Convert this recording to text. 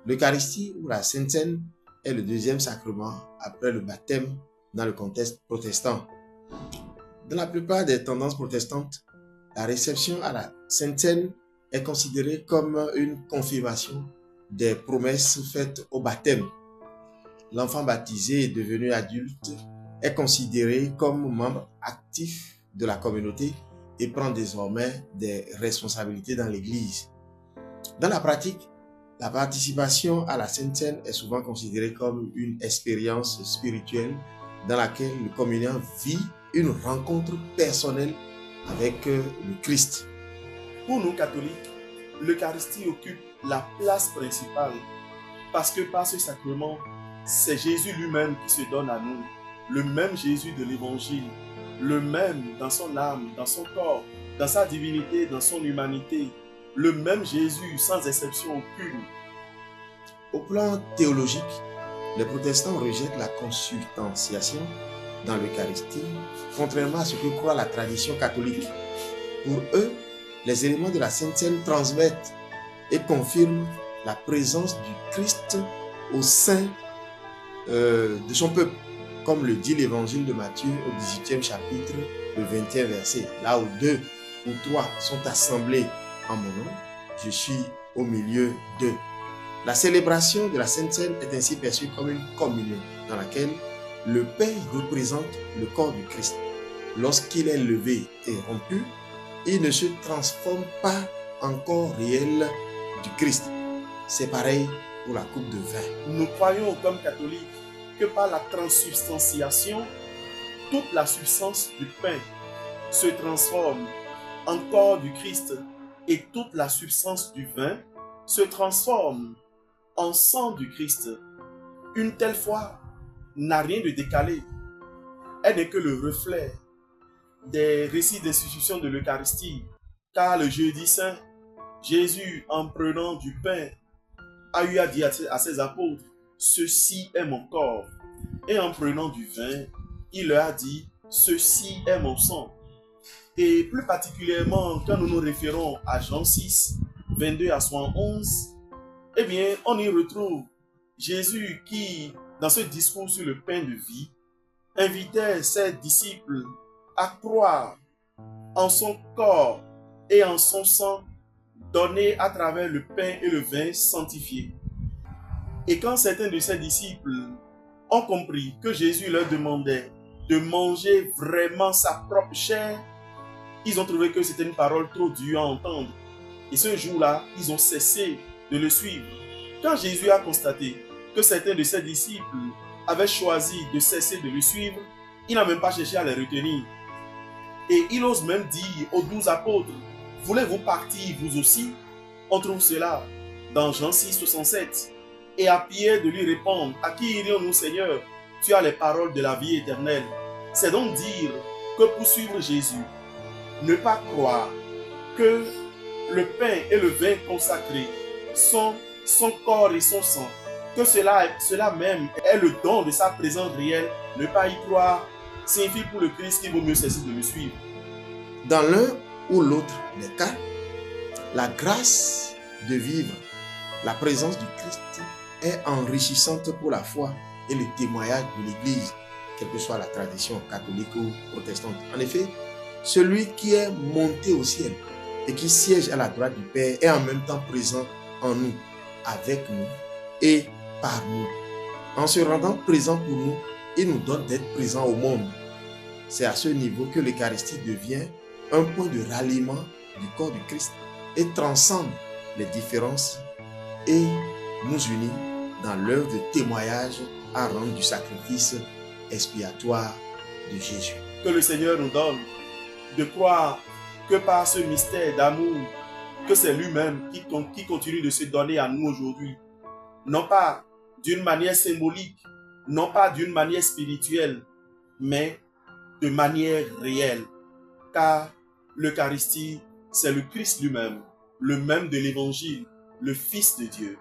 L'Eucharistie ou la Sainte Seine est le deuxième sacrement après le baptême dans le contexte protestant. Dans la plupart des tendances protestantes, la réception à la Sainte Seine est considérée comme une confirmation des promesses faites au baptême. L'enfant baptisé et devenu adulte est considéré comme membre actif de la communauté et prend désormais des responsabilités dans l'Église. Dans la pratique, la participation à la Sainte Seine est souvent considérée comme une expérience spirituelle dans laquelle le communiant vit une rencontre personnelle avec le Christ. Pour nous catholiques, l'Eucharistie occupe la place principale parce que par ce sacrement, c'est Jésus lui-même qui se donne à nous, le même Jésus de l'Évangile, le même dans son âme, dans son corps, dans sa divinité, dans son humanité, le même Jésus sans exception aucune. Au plan théologique, les protestants rejettent la consubstantiation dans l'Eucharistie, contrairement à ce que croit la tradition catholique. Pour eux, les éléments de la Sainte Seine transmettent et confirment la présence du Christ au sein de son peuple, comme le dit l'évangile de Matthieu au 18e chapitre, le 20e verset. Là où 2 ou 3 sont assemblés en mon nom, je suis au milieu d'eux. La célébration de la Sainte Seine est ainsi perçue comme une communion dans laquelle le pain représente le corps du Christ. Lorsqu'il est levé et rompu, il ne se transforme pas en corps réel du Christ. C'est pareil pour la coupe de vin. Nous croyons comme catholiques que par la transsubstantiation, toute la substance du pain se transforme en corps du Christ et toute la substance du vin se transforme en sang du Christ. Une telle foi n'a rien de décalé. Elle n'est que le reflet des récits d'institution de l'Eucharistie. Car le jeudi saint, Jésus, en prenant du pain, a eu à dire à ses apôtres, « Ceci est mon corps ». Et en prenant du vin, il leur a dit, « Ceci est mon sang ». Et plus particulièrement, quand nous nous référons à Jean 6, 22 à 71, eh bien, on y retrouve Jésus qui, dans ce discours sur le pain de vie, invitait ses disciples à croire en son corps et en son sang donné à travers le pain et le vin sanctifiés. Et quand certains de ses disciples ont compris que Jésus leur demandait de manger vraiment sa propre chair, ils ont trouvé que c'était une parole trop dure à entendre. Et ce jour-là, ils ont cessé de le suivre. Quand Jésus a constaté que certains de ses disciples avaient choisi de cesser de le suivre, il n'a même pas cherché à les retenir. Et il ose même dire aux 12 apôtres, « Voulez-vous partir vous aussi ?» On trouve cela dans Jean 6, 67. Et à Pierre de lui répondre, « À qui irions-nous, Seigneur? Tu as les paroles de la vie éternelle. » C'est donc dire que pour suivre Jésus, ne pas croire que le pain et le vin consacrés sont son corps et son sang, que cela même est le don de sa présence réelle, ne pas y croire, signifie pour le Christ qu'il vaut mieux cesser de le suivre. Dans l'un ou l'autre des cas, la grâce de vivre la présence du Christ est enrichissante pour la foi et le témoignage de l'Église, quelle que soit la tradition catholique ou protestante. En effet, celui qui est monté au ciel et qui siège à la droite du Père est en même temps présent en nous, avec nous et par nous. En se rendant présent pour nous, il nous donne d'être présent au monde. C'est à ce niveau que l'Eucharistie devient un point de ralliement du corps du Christ et transcende les différences et nous unit dans l'œuvre de témoignage à rendre du sacrifice expiatoire de Jésus. Que le Seigneur nous donne de croire que par ce mystère d'amour, que c'est lui-même qui continue de se donner à nous aujourd'hui, non pas d'une manière symbolique, non pas d'une manière spirituelle, mais de manière réelle. Car l'Eucharistie, c'est le Christ lui-même, le même de l'Évangile, le Fils de Dieu.